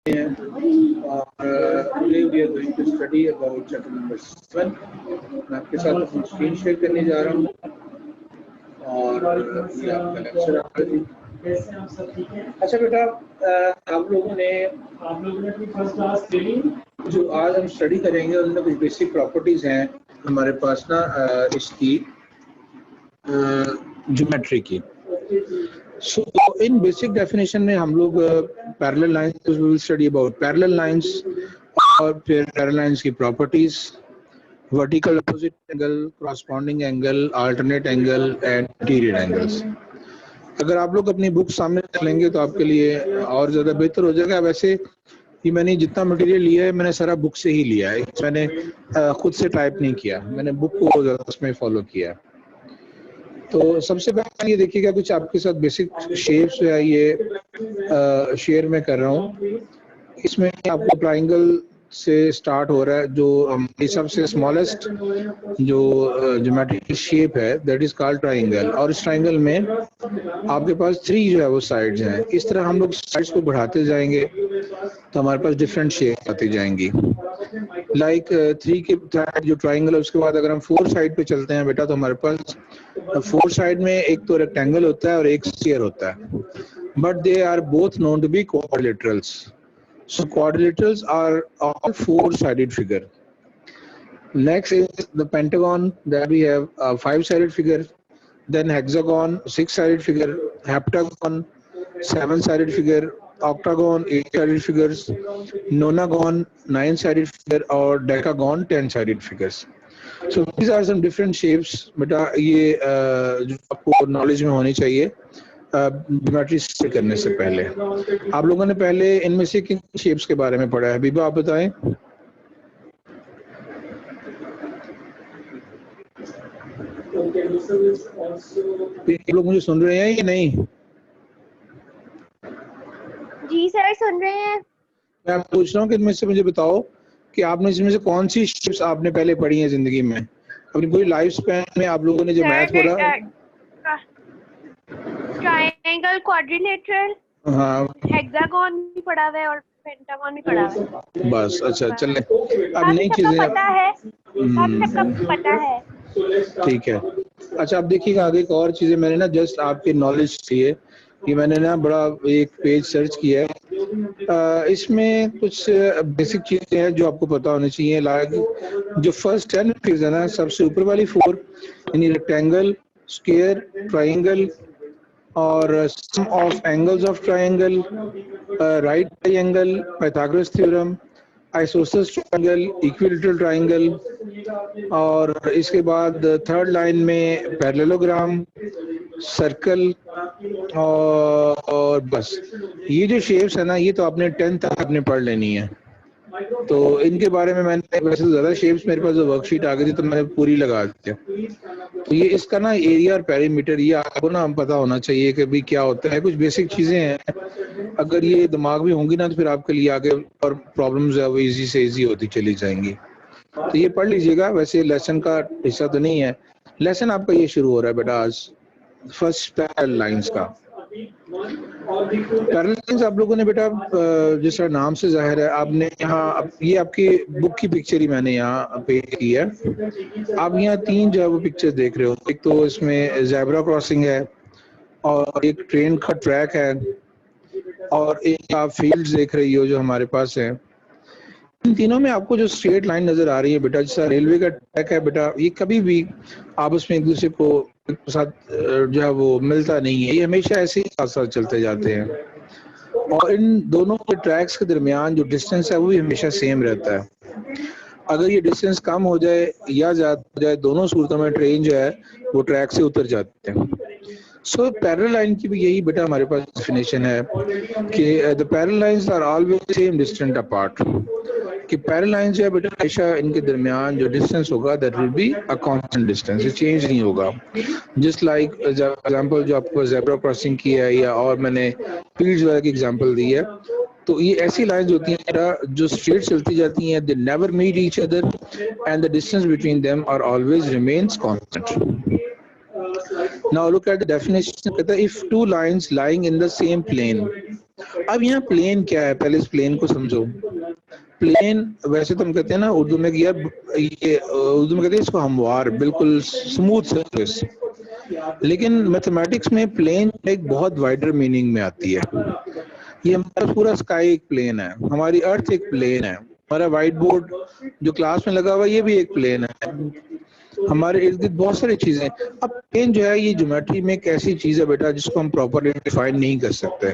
हैं और today we are going to study about chapter number 7. मैं आपके साथ अपनी स्क्रीन शेयर करने जा रहा हूँ और ये आपका लेक्चर आपका जी। अच्छा बेटा, आप लोगों ने अपनी फर्स्ट क्लास ट्रेनिंग जो आज हम स्टडी करेंगे उनमें कुछ बेसिक प्रॉपर्टीज हैं हमारे पास ना इसकी ज्योमेट्री की। So in basic definition में हम लोग parallel lines we will study about parallel lines और फिर parallel lines की properties, vertical opposite angle, corresponding angle, alternate angle and interior angles। अगर आप लोग अपनी बुक सामने रख लेंगे तो आपके लिए और ज़्यादा बेहतर हो जाएगा। वैसे ये मैंने जितना मटेरियल लिया है मैंने सारा बुक से ही लिया है, मैंने खुद से टाइप नहीं किया, मैंने बुक को ज़्यादा उसमें फॉलो किया। तो सबसे पहले ये देखिएगा कुछ आपके साथ बेसिक शेप्स है, ये शेयर में कर रहा हूँ। इसमें आपको ट्राइंगल से स्टार्ट हो रहा है, जो सबसे स्मॉलेस्ट जो ज्योमेट्रिकल शेप है दैट इज कॉल्ड ट्राइंगल। और इस ट्राइंगल में आपके पास 3 जो है वो साइड्स हैं। इस तरह हम लोग साइड्स को बढ़ाते जाएंगे तो हमारे पास डिफरेंट शेप आती जाएंगी। लाइक 3 के जो ट्राइंगल है उसके बाद अगर हम 4 साइड पे चलते हैं बेटा तो हमारे पास 4 साइड में एक तो रेक्टेंगल होता है और एक स्फीयर होता है, but they are both known to be quadrilaterals. So quadrilaterals are all 4-sided figure. Next is the pentagon, that we have a 5-sided figure. Then hexagon, 6-sided figure. Heptagon, 7-sided figure. Octagon, 8-sided figures. Nonagon, 9-sided figure. और decagon, 10-sided figures. So these are some different shapes. बेटा ये जो आपको knowledge में होनी चाहिए geometry से करने से पहले। आप लोगों ने पहले इनमें से किन शेप्स के बारे में पढ़ा है? बीबा आप बताएं। आप लोग मुझे सुन रहे हैं या नहीं? जी सर सुन रहे हैं। मैं आप पूछ रहा हूँ कि इनमें से मुझे बताओ कि आपने इसमें से कौन सी शेप्स आपने पहले पढ़ी है जिंदगी में, अपनी पूरी लाइफ स्पैन में आप लोगों ने जो मैथ पढ़ा? ट्रायंगल, क्वाड्रिलेटरल, हाँ, हेक्सागन भी पढ़ा हुआ है और पेंटागन भी पढ़ा हुआ है। बस अच्छा चलें। अब नई चीजें पता है, आप सबको पता है। ठीक है। अच्छा अब देखिएगा आगे एक और चीजें मैंने ना जस्ट आपके नॉलेज चाहिए कि मैंने ना बड़ा एक पेज सर्च किया है, इसमें कुछ बेसिक चीजें हैं जो आपको पता होनी चाहिए। लाइक जो फर्स्ट 10 फिगर्स है ना, सबसे ऊपर वाली 4 यानी रेक्टेंगल, स्क्वायर, ट्रायंगल और sum of angles of triangle, right triangle, Pythagoras theorem, isosceles triangle, equilateral triangle, और इसके बाद थर्ड लाइन में पैरेललोग्राम, सर्कल और बस ये जो शेप्स है ना ये तो आपने 10th तक आपने पढ़ लेनी है। तो इनके बारे में मैंने वैसे ज्यादा शेप्स मेरे पास जो वर्कशीट आ गई थी तो मैंने पूरी लगा दी। तो ये इसका ना एरिया और पेरीमीटर ये आपको ना पता होना चाहिए कि भाई क्या होता है। कुछ बेसिक चीजें हैं, अगर ये दिमाग में होंगी ना तो फिर आपके लिए आगे और प्रॉब्लम्स है वो इजी से इजी होती चली जाएंगी। तो ये पढ़ लीजिएगा, वैसे लेसन का हिस्सा तो नहीं है। लेसन आपका ये शुरू हो रहा है बेटा आज फर्स्ट पैरेलल लाइंस का। पैरेलल लाइंस आप लोगों ने बेटा जिस तरह नाम से जाहिर है आपने यहाँ ये आपकी बुक की पिक्चर ही मैंने यहाँ पेश की है। आप यहाँ 3 जो है वो पिक्चर देख रहे हो। एक तो इसमें ज़ेब्रा क्रॉसिंग है और एक ट्रेन का ट्रैक है और एक आप फील्ड्स देख रही हो जो हमारे पास है। इन तीनों में आपको जो स्ट्रेट लाइन नजर आ रही है बेटा, जैसा रेलवे का ट्रैक है बेटा, ये कभी भी आपस में एक दूसरे को साथ जो है वो मिलता नहीं है, ये हमेशा ऐसे ही साथ साथ चलते जाते हैं। और इन दोनों के ट्रैक्स के दरमियान जो डिस्टेंस है वो भी हमेशा सेम रहता है। अगर ये डिस्टेंस कम हो जाए या ज्यादा हो जाए, दोनों सूरतों में ट्रेन जो है वो ट्रैक से उतर जाते हैं। सो पैरेलल लाइन की भी यही बेटा हमारे पास डेफिनेशन है कि the parallel lines are always same distant apart, कि पैरेलल लाइंस जो है बेटा हमेशा इनके दरमियान जो डिस्टेंस होगा that will be a constant distance, ये चेंज नहीं होगा। जस्ट लाइक एग्जांपल जो आपको ज़ेब्रा क्रॉसिंग की है या और मैंने फील्ड्स वगैरह की एग्जांपल दी है, तो ये ऐसी लाइंस होती हैं जो स्ट्रेट चलती जाती हैं, they never meet each other and the distance between them are always remains constant. Now look at the definition. If two lines lying in the same plane, अब यहाँ प्लेन क्या है, पहले इस प्लेन को समझो। प्लेन वैसे तो हम कहते हैं ना उर्दू में कि यार ये उर्दू में कहते हैं इसको हमवार, बिल्कुल स्मूथ सरफेस, लेकिन मैथमेटिक्स में प्लेन एक बहुत वाइडर मीनिंग में आती है। ये हमारा पूरा स्काई एक प्लेन है, हमारी अर्थ एक प्लेन है, हमारा व्हाइट बोर्ड जो क्लास में लगा हुआ है ये भी एक प्लेन है, हमारे इर्द गिर्द बहुत सारी चीजें। अब प्लेन जो है ये ज्योमेट्री में एक ऐसी चीज है बेटा जिसको हम प्रॉपरली डिफाइन नहीं कर सकते।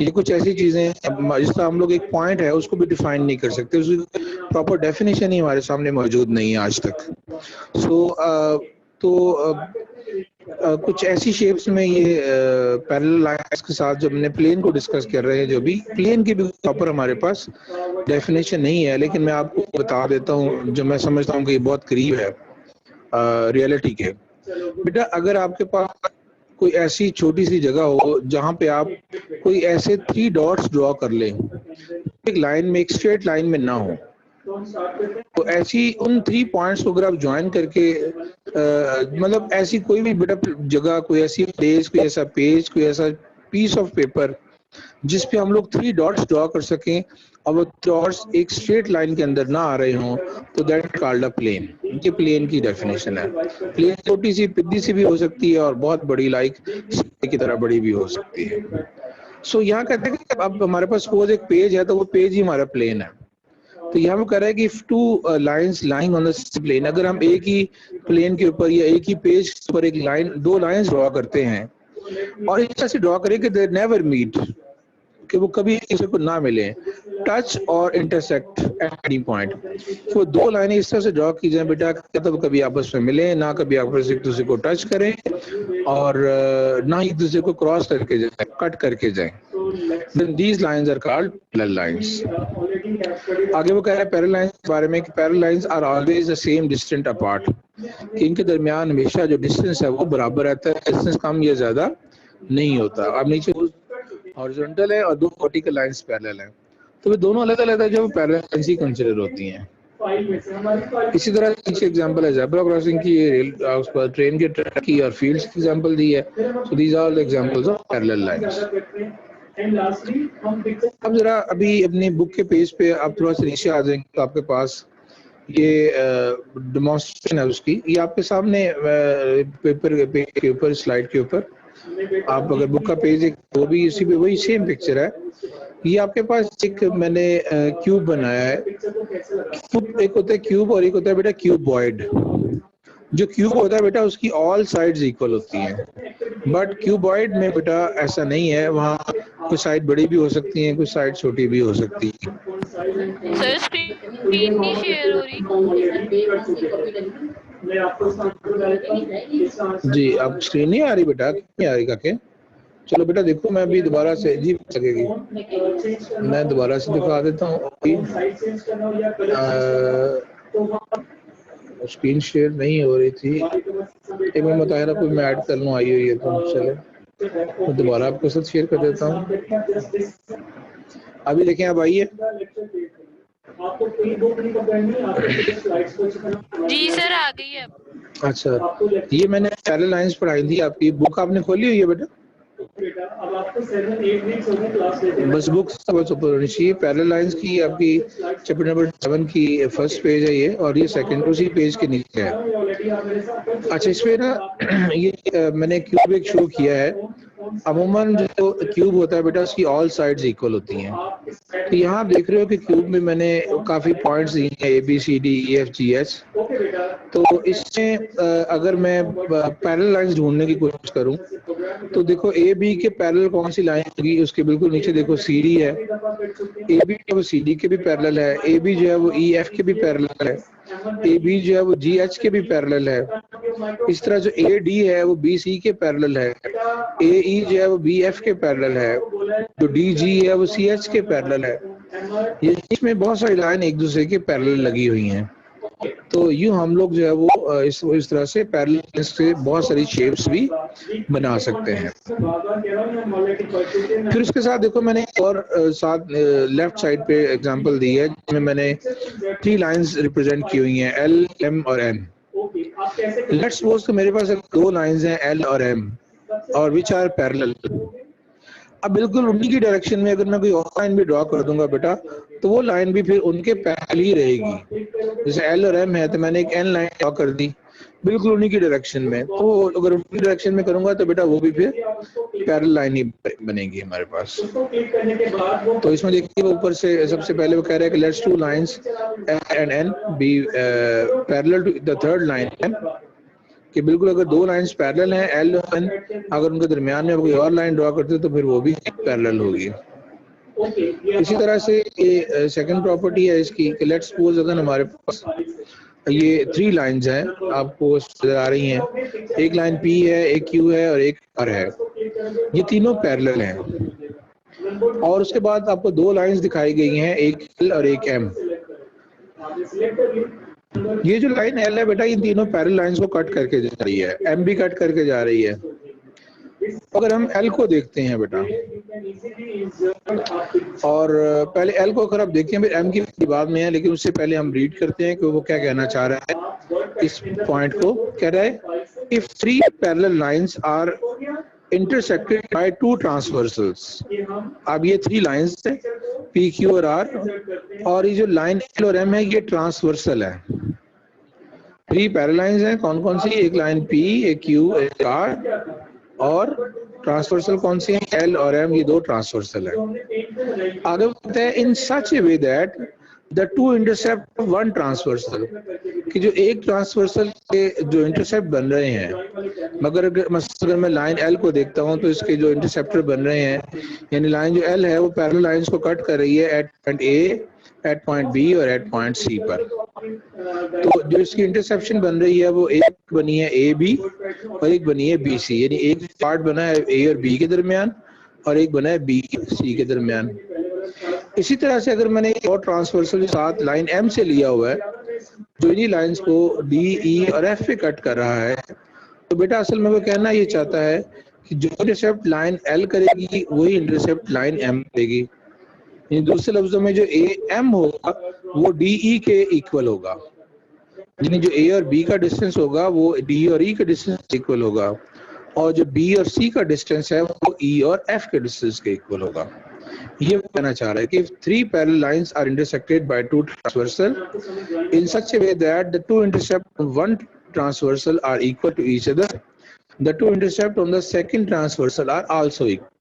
ये कुछ ऐसी चीजें हैं जिसका हम लोग एक पॉइंट है उसको भी डिफाइन नहीं कर सकते, उसकी प्रॉपर डेफिनेशन ही हमारे सामने मौजूद नहीं है आज तक। कुछ ऐसी शेप्स में ये पैरेलल लाइंस के साथ जब हमने प्लेन को डिस्कस कर रहे हैं, जो भी प्लेन की भी प्रॉपर हमारे पास डेफिनेशन नहीं है, लेकिन मैं आपको बता देता हूँ जो मैं समझता हूँ कि ये बहुत करीब है रियलिटी के। बेटा अगर आपके पास कोई ऐसी छोटी सी जगह हो जहाँ पे आप कोई ऐसे 3 डॉट्स ड्रॉ कर लें, एक लाइन में, एक स्ट्रेट लाइन में ना हो, तो ऐसी उन 3 पॉइंट्स को अगर आप ज्वाइन करके मतलब ऐसी कोई भी बेटा जगह, कोई ऐसी प्लेस, कोई ऐसा पेज, कोई ऐसा पीस ऑफ पेपर जिस पे हम लोग 3 डॉट्स ड्रॉ कर सकें और वो डॉट्स एक स्ट्रेट लाइन के अंदर ना आ रहे हों, तो दैट कॉल्ड अ प्लेन। ये प्लेन की डेफिनेशन है। प्लेन छोटी सी पिद्दी सी भी हो सकती है और बहुत बड़ी लाइक की तरह बड़ी भी हो सकती है। सो यहाँ कहते हैं कि अब हमारे पास सपोज एक पेज है तो वो पेज ही हमारा प्लेन है। तो यहाँ वो कह रहा है कि if 2 lines lying on the plane, अगर हम एक ही प्लेन के ऊपर या एक ही पेज पर एक लाइन, 2 लाइंस ड्रॉ करते हैं और इस तरह से ड्रॉ करें कि दे नेवर मीट, कि वो कभी एक दूसरे को ना मिले, टच और इंटरसेक्ट एट एनी पॉइंट। तो 2 लाइनें इस तरह से ड्रॉ की जाए बेटा तो कभी आपस में मिले ना, कभी आपस एक दूसरे को टच करें और ना ही एक दूसरे को क्रॉस करके जाए, कट करके जाए। Then these lines are called parallel lines. आगे वो कह रहा है पैरेलल लाइंस के बारे में कि parallel lines are always the same distant apart, कि इनके दरमियान हमेशा जो डिस्टेंस है वो बराबर रहता है, डिस्टेंस कम या ज्यादा नहीं होता। अब नीचे हॉरिजॉन्टल है और 2 वर्टिकल लाइंस पैरेलल हैं, तो वे दोनों अलग अलग है जो पैरेलल लाइंस ही कंसीडर होती हैं। इसी तरह नीचे एग्जांपल है ज़ेब्रा क्रॉसिंग की, रेल उस पर ट्रेन के ट्रैक की और फील्ड्स की एग्जांपल दी है। So these are the examples of parallel lines. अब जरा अभी अपनी बुक के पेज पे आप थोड़ा सा नीचे आ जाएंगे तो आपके पास ये डेमोन्स्ट्रेशन है उसकी, ये आपके सामने पेपर के ऊपर, स्लाइड के ऊपर आप अगर बुक का पेज एक वो भी इसी पे वही सेम पिक्चर है। ये आपके पास एक मैंने क्यूब बनाया है। क्यूब एक होता है क्यूब और एक होता है बेटा क्यूबॉइड। जो क्यूब होता है बेटा उसकी ऑल साइड्स इक्वल होती हैं, बट क्यूबॉइड में बेटा ऐसा नहीं है, वहाँ कुछ साइड बड़ी भी हो सकती हैं, कुछ साइड छोटी भी हो सकती है। सर स्क्रीन नहीं शेयर हो रही। जी अब स्क्रीन नहीं आ रही बेटा, नहीं आ रही काके? चलो बेटा देखो मैं अभी दोबारा से जी लगेगी, मैं दोबारा से दिखा देता हूँ। स्क्रीन शेयर नहीं हो रही थी, एक मैं बता रहा कोई मैं ऐड कर लूँ, आई हुई है तो चलो मैं दोबारा आपके साथ शेयर कर देता हूँ। अभी देखें अब आइए। जी सर आ गई है। अच्छा ये मैंने पैरेलल लाइंस पढ़ाई थी, आपकी बुक आपने खोली हुई है बेटा? बस बुक बस ऊपर होनी चाहिए। पैरेलल लाइंस की आपकी चैप्टर नंबर 7 की फर्स्ट पेज है ये, और ये सेकंड उसी पेज के नीचे है। अच्छा इसमें ना ये मैंने क्यूब एक शो किया है। अमूमन जो क्यूब होता है बेटा उसकी ऑल साइड्स इक्वल होती हैं, तो यहाँ आप देख रहे हो कि क्यूब में मैंने काफी पॉइंट्स दिए हैं ABCDEFGH। तो इसमें अगर मैं पैरेलल लाइंस ढूंढने की कोशिश करूं तो देखो AB के पैरेलल कौन सी लाइन होगी, उसके बिल्कुल नीचे देखो CD है। AB जो है वो CD के भी पैरेलल है, AB जो है वो EF के भी पैरेलल है, AB जो है वो GH के भी पैरेलल है। इस तरह जो AD है वो BC के पैरेलल है, AE जो है वो BF के पैरेलल है, जो DG है वो CH के पैरेलल है। ये इसमें बहुत सारी लाइन एक दूसरे के पैरेलल लगी हुई हैं। तो यूं हम लोग जो है वो इस तरह से पैरेलल से बहुत सारी शेप्स भी बना सकते हैं। फिर उसके साथ देखो मैंने और साथ लेफ्ट साइड पे एग्जांपल दी है जिसमें मैंने 3 लाइंस रिप्रेजेंट की हुई हैं, L, M और N। लेट्स सपोज कि मेरे पास 2 लाइंस हैं L और M और विच आर पैरेलल। अब बिल्कुल उन्हीं की डायरेक्शन में अगर मैं कोई और लाइन भी ड्रॉ कर दूंगा बेटा, तो वो लाइन भी फिर उनके पैरेलल ही रहेगी। जैसे एल और एम है तो मैंने एक एन लाइन ड्रॉ कर दी बिल्कुल उन्हीं की डायरेक्शन में, तो अगर उनकी डायरेक्शन में करूंगा तो बेटा वो भी फिर पैरेलल लाइन ही बनेगी हमारे पास। तो इसमें देखिए वो ऊपर से सबसे पहले वो कह रहा है कि let's two lines and N be parallel to the third line M, कि बिल्कुल अगर दो लाइंस पैरेलल हैं एल और एन, अगर उनके दरमियान में कोई और लाइन ड्रॉ करते तो फिर वो भी पैरेलल होगी। इसी तरह से ये सेकंड प्रॉपर्टी है इसकी कि लेट्स सपोज अगर हमारे पास ये 3 लाइंस हैं, आपको नजर आ रही हैं, एक लाइन P है, एक Q है और एक R है, ये तीनों पैरेलल हैं। और उसके बाद आपको 2 लाइंस दिखाई गई हैं, एक L और एक M। ये जो लाइन L है बेटा, इन तीनों पैरेलल लाइंस को कट करके जा रही है, M भी कट करके जा रही है। अगर हम L को देखते हैं बेटा, और पहले L को अगर आप देखते हैं, फिर M की बाद में है, लेकिन उससे पहले हम रीड करते हैं कि वो क्या कहना चाह रहा है। इस पॉइंट को कह रहा है if 3 parallel lines are intersected by 2 transversals. अब ये 3 लाइंस है P, Q और R, और ये जो लाइन L और M है ये ट्रांसवर्सल है। 3 पैरेलल लाइंस हैं, कौन कौन सी, एक लाइन P, एक Q, एक R, और ट्रांसवर्सल कौन सी है, L और M, ये 2 ट्रांसवर्सल है। आगे बताते हैं in such a way that the two intercept one transversal, कि जो एक ट्रांसवर्सल के जो इंटरसेप्ट बन रहे हैं, मगर अगर मैं लाइन L को देखता हूं तो इसके जो इंटरसेप्टर बन रहे हैं, यानी लाइन जो L है वो पैरेलल लाइंस को कट कर रही है at point A, at point B और एट पॉइंट C पर। तो जो इसकी इंटरसेप्शन बन रही है वो एक बनी है AB और एक बनी है BC, यानी एक पार्ट बना है A और B के दरमियान और एक बना है B C के दरमियान। इसी तरह से अगर मैंने एक और ट्रांसवर्सल साथ लाइन M से लिया हुआ है जो इन्हीं लाइंस को D, E और F पे कट कर रहा है, तो बेटा असल में वो कहना ये चाहता है कि जो इंटरसेप्ट लाइन L करेगी वही इंटरसेप्ट लाइन M करेगी। दूसरे लफ्जों में जो AM होगा वो DE के इक्वल होगा, यानी जो A और B का डिस्टेंस होगा वो D और E के डिस्टेंस इक्वल होगा, और जो B और C का डिस्टेंस है वो E और F के डिस्टेंस के इक्वल होगा। ये कहना चाह रहा है कि 3 parallel lines are intersected by 2 transversal in such a way that the 2 intercept on one transversal are equal to each other, the 2 intercept on the second transversal are also equal।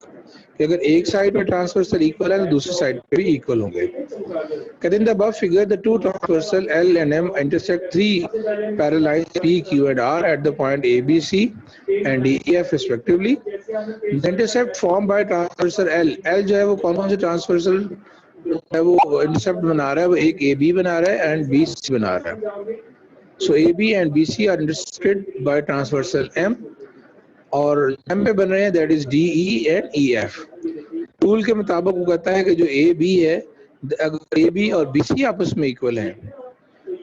कि अगर एक साइड पे transversal equal है तो दूसरी side पे भी equal होंगे। कहते हैं the above figure the 2 transversal L and M intersect 3 parallel lines P, Q and R at the point A, B, C and D, E, F respectively। The intercept formed by transversal L जो है वो कौन कौन से transversal है वो intercept बना रहा है, वो एक AB बना रहा है एंड BC बना रहा है। So AB and BC are intersected by transversal M, और M पे बन रहे हैं that is DE and EF। Tool के मुताबिक वो कहता है कि जो AB है, अगर AB और BC आपस में इक्वल हैं,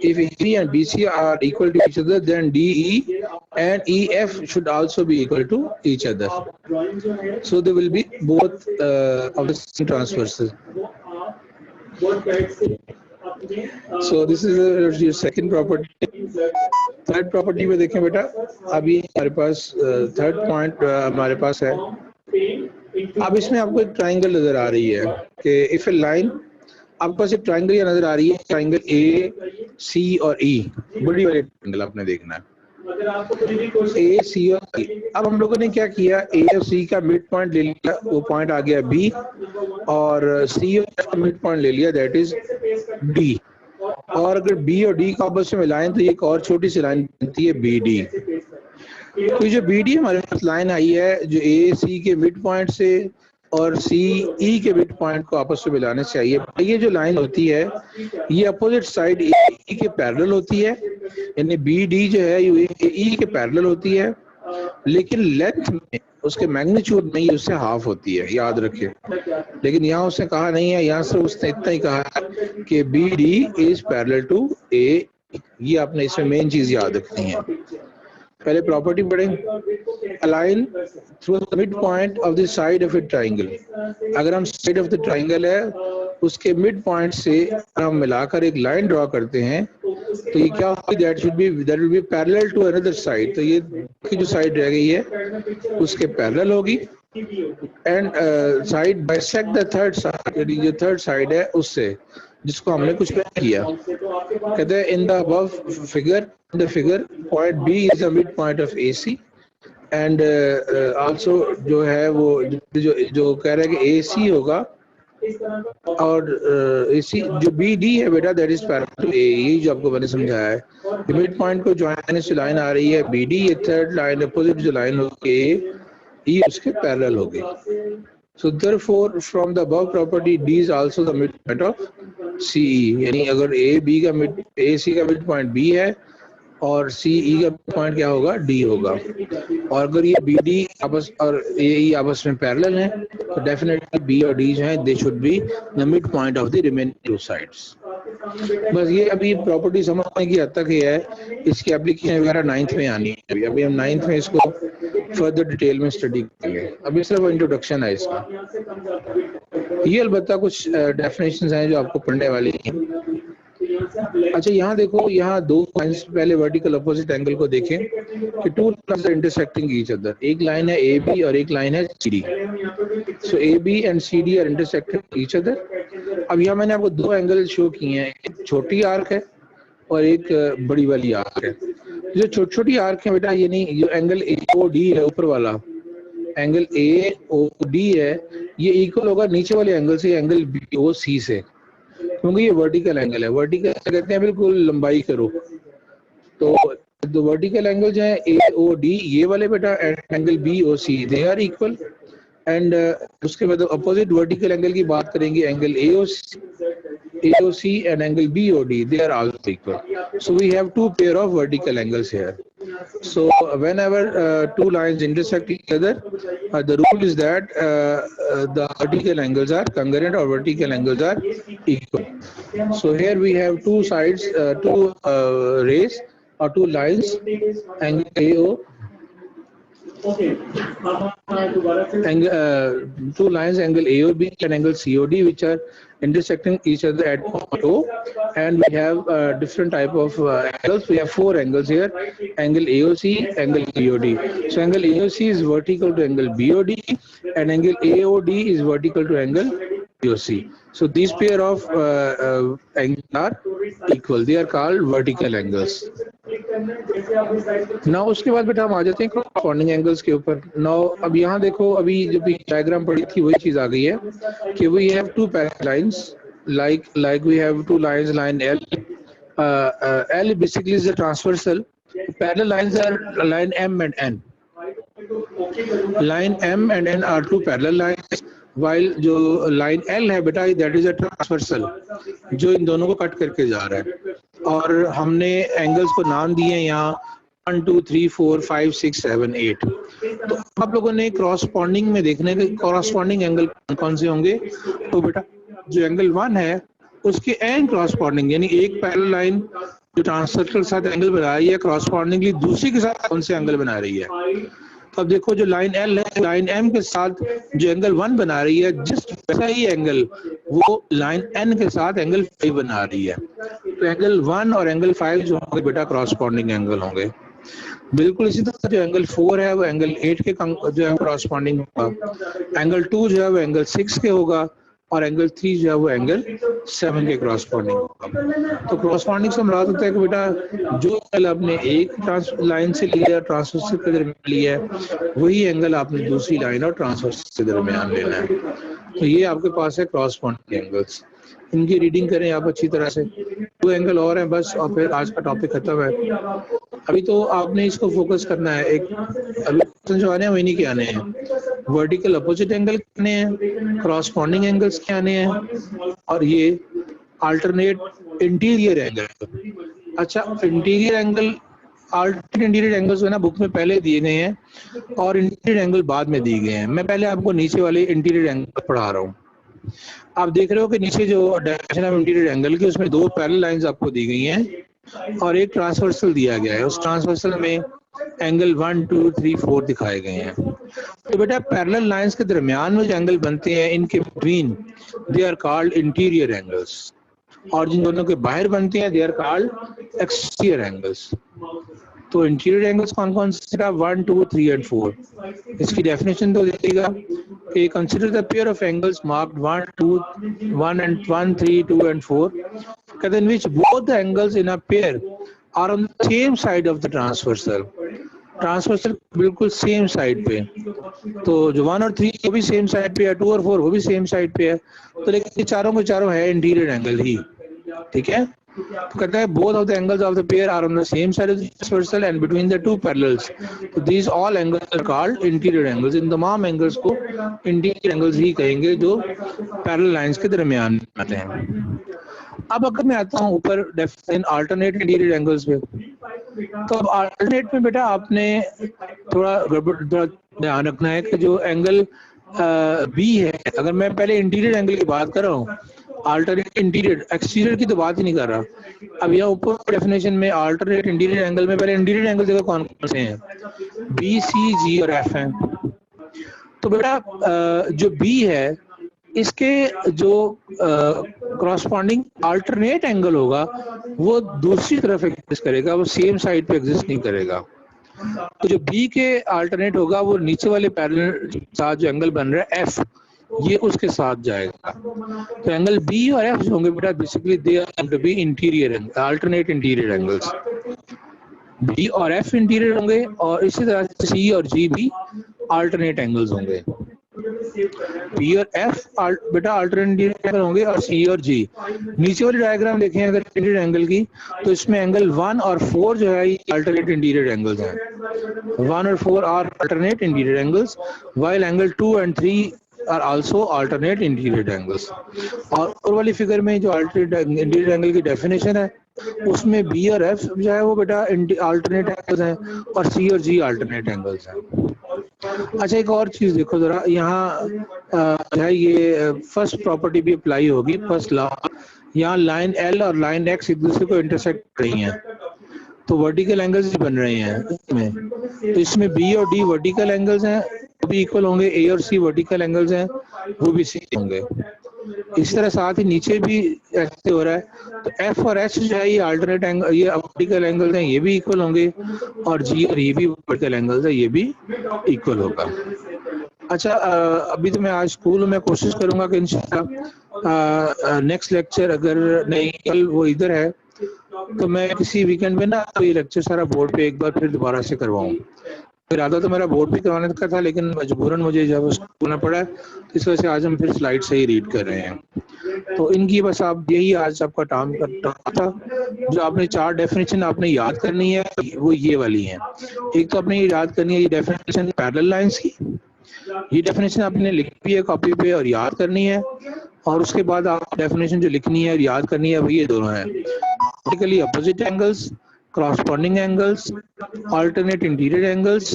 if AB and BC are equal to each other then DE and EF should also be equal to each other, so they will be both of the same transversal। So this is your second property। Third property में देखें बेटा, अभी हमारे पास third point हमारे पास है। अब इसमें आपको एक ट्राइंगल नजर आ रही है कि इफ ए लाइन, आपके पास एक ट्राइंगल ये नजर आ रही है, ट्राइंगल A, C और E, बड़ी वाली ट्राइंगल आपने देखना है A, C और E। अब हम लोगों ने क्या किया, A और C का मिड पॉइंट ले लिया, वो पॉइंट आ गया B, और C और F का मिड पॉइंट ले लिया दैट इज D, और अगर B और D को आपस में मिलाएं तो ये एक और छोटी सी लाइन बनती है BD। तो जो BD हमारे पास लाइन आई है जो A, C के मिड पॉइंट से और C, E के मिड पॉइंट को आपस में मिलाने से आई है। ये जो लाइन होती है ये अपोजिट साइड AE के पैरेलल होती है, यानी BD जो है ये AE के पैरेलल होती है, लेकिन लेंथ में उसके मैग्नीट्यूड में ये उससे हाफ होती है, याद रखें। लेकिन यहाँ उसने कहा नहीं है, यहाँ से उसने इतना ही कहा है कि BD is parallel to A। ये आपने इसमें मेन चीज याद रखनी है। पहले प्रॉपर्टी पढ़ें, align through the mid point of the side of A triangle. अगर हम साइड ऑफ द ट्राइंगल है उसके मिड पॉइंट से हम मिलाकर एक लाइन ड्रॉ करते हैं तो ये क्या होगी, that will be parallel to another side. तो ये की जो साइड रह गई है उसके पैरेलल होगी, and side bisect the third side, यानी जो थर्ड साइड है उससे, जिसको हमने कुछ पे किया। कहते हैं in the above figure point B is the mid point of AC and also जो है वो जो कह रहे हैं कि AC होगा और AC जो BD है बेटा that is parallel to A, ये जो आपको मैंने समझाया है। मिड पॉइंट को ज्वाइन करने से लाइन आ रही है BD, ये थर्ड लाइन अपोजिट जो लाइन होगी A, ये उसके पैरेलल होगी। So therefore from the above property D is also the midpoint of CE, यानी अगर AC का मिड पॉइंट B है और CE का पॉइंट क्या होगा, D होगा। और अगर ये BD आपस और AE आपस में पैरेलल हैं तो डेफिनेटली B और D जो है they should be the mid point of the remaining two sides. बस ये अभी प्रॉपर्टी समझने की हद तक ही है, इसकी एप्लीकेशन वगैरह 9th में आनी है। अभी हम 9th में इसको फर्दर डिटेल में स्टडी करेंगे, अभी सिर्फ इंट्रोडक्शन है इसका। ये अलबत्ता कुछ डेफिनेशंस हैं जो आपको पढ़ने वाली हैं। अच्छा यहाँ देखो, यहाँ दो लाइंस, पहले वर्टिकल अपोजिट एंगल को देखें कि two lines are intersecting each other. एक लाइन है AB और एक लाइन है CD। So AB and CD are intersecting each other. अब यहाँ मैंने आपको दो एंगल शो किए हैं, एक छोटी आर्क है और एक बड़ी वाली आर्क है। जो छोटी छोटी आर्क है बेटा, ये नहीं, जो एंगल AOD है ऊपर वाला एंगल AOD है, ये इक्वल होगा नीचे वाले एंगल से, एंगल BOC से, क्योंकि ये वर्टिकल एंगल है। वर्टिकल कहते हैं बिल्कुल लंबाई करो। तो वर्टिकल एंगल जो है AOD ये वाले बेटा angle BOC they are equal and उसके बाद अपोजिट वर्टिकल एंगल की बात करेंगे, angle AOC and angle BOD, they are also equal. So we have two pair of vertical angles here. So whenever two lines intersect each other, the rule is that the vertical angles are congruent or vertical angles are equal. So here we have two sides, two rays or two lines, angle AO, two lines, angle AOB and angle COD, which are intersecting each other at point O, and we have different type of angles. We have four angles here: angle AOC, angle BOD. So angle AOC is vertical to angle BOD, and angle AOD is vertical to angle BOC. So these pair of angles are equal. They are called vertical angles. Now उसके बाद बेटा हम आ जाते हैं corresponding angles के ऊपर। Now अब यहाँ देखो, अभी जो भी डायग्राम पड़ी थी वही चीज आ गई है कि we have two parallel lines, like we have two lines, line L. L basically is a transversal. Parallel lines are line M and N. Line M and N are two parallel lines, while जो line L है बेटा that is a transversal, जो इन दोनों को cut करके जा रहा है। और हमने एंगल्स को नाम दिए हैं यहाँ 1 2 3 4 5 6 7 8। तो आप लोगों ने क्रॉसपॉन्डिंग में देखने के क्रॉसपॉन्डिंग एंगल कौन से होंगे, तो बेटा जो एंगल 1 है उसके एंड क्रॉसपॉन्डिंग, यानी एक पैरेलल लाइन जो ट्रांसवर्सल के साथ एंगल बना रही है, क्रॉसपॉन्डिंगली दूसरी के साथ कौन से एंगल बना रही है। तो अब देखो जो लाइन L है, लाइन M के साथ जो एंगल 1 बना रही है, जस्ट वैसा ही एंगल वो लाइन N के साथ एंगल 5 बना रही है। तो एंगल 1 और एंगल 5 जो होंगे बेटा क्रॉसपॉन्डिंग एंगल होंगे। बिल्कुल इसी तरह जो एंगल 4 है वो एंगल 8 के जो है क्रॉसपॉन्डिंग होगा। एंगल 2 जो है वो एंगल 6 के होगा और एंगल 3 जो है वो एंगल 7 के क्रॉसपॉन्डिंग होगा। तो क्रॉसपॉन्डिंग से मुराद होता है कि बेटा जो एंगल आपने एक लाइन से लिया ट्रांसवर्सल के दरमियान लिया है, वही एंगल आपने दूसरी लाइन और ट्रांसवर्सल के दरमियान लेना है। तो ये आपके पास है क्रॉसपॉन्डिंग एंगल्स। इनकी रीडिंग करें आप अच्छी तरह से। दो एंगल और हैं बस, और फिर आज का टॉपिक खत्म है। अभी तो आपने इसको फोकस करना है, एक अभी जो आने हैं वही नहीं के आने हैं, वर्टिकल अपोजिट एंगल के आने हैं, क्रॉसपॉन्डिंग एंगल्स के आने हैं, और ये अल्टरनेट इंटीरियर एंगल। अच्छा, interior angle, alternate interior angles जो है ना बुक में पहले दिए गए हैं और इंटीरियर एंगल बाद में दिए गए हैं। मैं पहले आपको नीचे वाले इंटीरियर एंगल पढ़ा रहा हूँ। आप देख रहे हो कि नीचे जो डायरेक्शन ऑफ इंटीरियर एंगल की उसमें दो पैरेलल लाइंस आपको दी गई हैं और एक ट्रांसवर्सल दिया गया है। उस ट्रांसवर्सल में एंगल 1 2 3 4 दिखाए गए हैं। तो बेटा पैरेलल लाइंस के दरमियान में जो एंगल बनते हैं, इनके between, they are called interior angles, और जिन दोनों के बाहर बनते हैं they are called exterior angles. तो इंटीरियर एंगल्स कौन कौन से, 1, 2, 3 एंड 4। इसकी डेफिनेशन तो देखिएगा कि consider the pair of angles marked 1, 2, 1, 3, 2 and 4 कहते हैं which both the angles in a pair are on the same side of the transversal। Transversal बिल्कुल सेम साइड पे, तो जो 1 और 3 वो भी सेम साइड पे है, 2 और 4 वो भी सेम साइड पे है, तो लेकिन ये चारों के चारों है इंटीरियर एंगल ही, ठीक है। तो कहता है both of the angles of the pair are on the same side of the transversal and between the two parallels, तो these all angles are called interior angles। इन तमाम एंगल्स को इंटीरियर एंगल्स ही कहेंगे जो पैरेलल लाइंस के दरमियान आते हैं। अब अगर मैं आता हूँ ऊपर डेफिनेशन अल्टरनेट इंटीरियर एंगल्स पे, तो अब अल्टरनेट में बेटा आपने थोड़ा ध्यान रखना है कि जो एंगल बी है, अगर मैं पहले इंटीरियर एंगल की बात कर रहा हूँ, अल्टरनेट इंटीरियर, एक्सटीरियर की तो बात ही नहीं कर रहा। अब यहाँ ऊपर डेफिनेशन में अल्टरनेट इंटीरियर एंगल में पहले इंटीरियर एंगल देखो कौन कौन से हैं, बी, सी, जी और एफ हैं। तो बेटा जो बी है इसके जो करस्पॉन्डिंग अल्टरनेट एंगल होगा वो दूसरी तरफ एग्जिस्ट करेगा, वो सेम साइड पे एग्जिस्ट नहीं करेगा। तो जो बी के अल्टरनेट होगा वो नीचे वाले पैरेलल साथ जो एंगल बन रहा है एफ, ये उसके साथ जाएगा। तो एंगल बी और एफ जो होंगे बेटा basically they are going to be interior alternate interior angles. B और एफ इंटीरियर होंगे और इसी तरह से सी और जी भी अल्टरनेट एंगल्स होंगे। पी और एफ बेटा अल्टरनेट एंगल होंगे और सी और जी। नीचे वाली डायग्राम देखें अगर इंटीरियर एंगल की, तो इसमें एंगल 1 और 4 जो है ये अल्टरनेट इंटीरियर एंगल्स हैं। 1 और 4 are alternate interior angles, while angle 2 and 3 are also alternate interior angles. और ऊपर वाली फिगर में जो अल्टरनेट इंटीरियर एंगल की डेफिनेशन है उसमें बी और एफ जो है वो बेटा अल्टरनेट एंगल्स हैं और सी और जी अल्टरनेट एंगल्स हैं। अच्छा एक और चीज देखो जरा, यहाँ है ये फर्स्ट प्रॉपर्टी भी अप्लाई होगी, फर्स्ट लॉ। यहाँ लाइन एल और लाइन एक्स एक दूसरे को इंटरसेक्ट कर रही हैं, तो वर्टिकल एंगल्स बन रहे हैं इसमें। तो इसमें बी और डी वर्टिकल एंगल्स हैं, वो भी इक्वल होंगे। ए और सी वर्टिकल एंगल्स हैं, वो भी सेम होंगे। इसी तरह साथ ही नीचे भी ऐसे हो रहा है, तो एफ और एच जो है ये अल्टरनेट एंगल, ये वर्टिकल एंगल्स हैं, ये भी इक्वल होंगे। और जी और ये भी वर्टिकल एंगल्स है, ये भी इक्वल होगा। अच्छा अभी तो मैं आज स्कूल में कोशिश करूंगा कि इंशाल्लाह नेक्स्ट लेक्चर अगर नहीं कल वो इधर है तो मैं किसी वीकेंड में ना ये लेक्चर सारा बोर्ड पे एक बार फिर दोबारा से करवाऊं। इरादा तो मेरा बोर्ड पे करवाने का था लेकिन मजबूरन मुझे जब करना पड़ा, इस वजह से आज हम फिर स्लाइड से ही रीड कर रहे हैं। तो इनकी बस आप यही आज आपका काम करता था। जो आपने 4 डेफिनेशन आपने याद करनी है वो ये वाली है। एक तो आपने ये याद करनी है ये डेफिनेशन पैरेलल लाइंस की, ये डेफिनेशन आपने लिखी है कॉपी पे और याद करनी है। और उसके बाद आप डेफिनेशन जो लिखनी है और याद करनी है वो ये दोनों है, vertically opposite angles, corresponding angles, alternate interior angles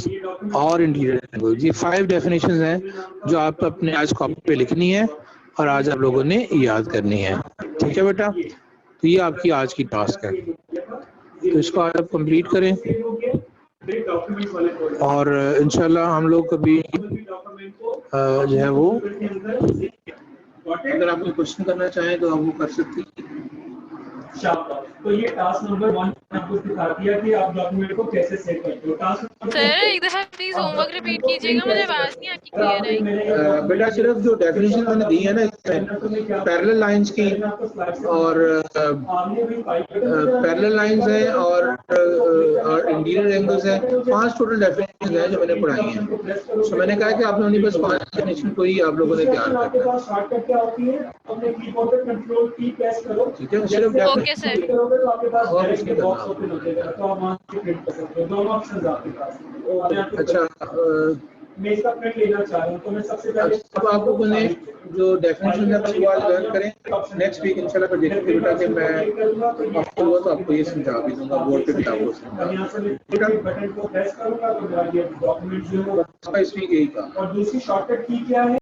और interior angles। ये 5 definitions हैं जो आप अपने आज कॉपी पे लिखनी है और आज आप लोगों ने याद करनी है, ठीक है बेटा। तो ये आपकी आज की टास्क है, तो इसको आज आप कंप्लीट करें और इंशाल्लाह हम लोग कभी जो है वो अगर आप कोई क्वेश्चन करना चाहें तो आप वो कर सकते हैं। तो ये टास्क नंबर 1 आपको दिखा दिया कि आप डॉक्यूमेंट को कैसे सेव करते हो। टास्क सर एक दफा प्लीज होमवर्क रिपीट कीजिएगा, मुझे आवाज नहीं आती क्लियर है। बेटा सिर्फ जो डेफिनेशन मैंने दी है ना इसमें पैरेलल लाइंस की और पैरेलल लाइंस है और इंटीरियर एंगल्स है, 5 टोटल डेफिनेशन है जो मैंने पढ़ाई हैं। तो मैंने कहा कि आपने उन्हीं बस 5 डेफिनेशन को ही आप लोगों ने तैयार करना है, ठीक है। सिर्फ ओके सर। और इसके अच्छा मैं इसका प्रिंट लेना चाह रहा हूँ, तो मैं सबसे पहले अब आप लोगों ने जो डेफिनेशन है वो आज लर्न करें। नेक्स्ट वीक इंशाल्लाह फिर देखेंगे बेटा कि मैं आपको हुआ तो आपको ये समझा भी दूंगा, बोर्ड पे भी आपको समझा बटन को प्रेस करूंगा तो मेरा ये डॉक्यूमेंट जो इस वीक यही था। और दूसरी शॉर्टकट की क्या है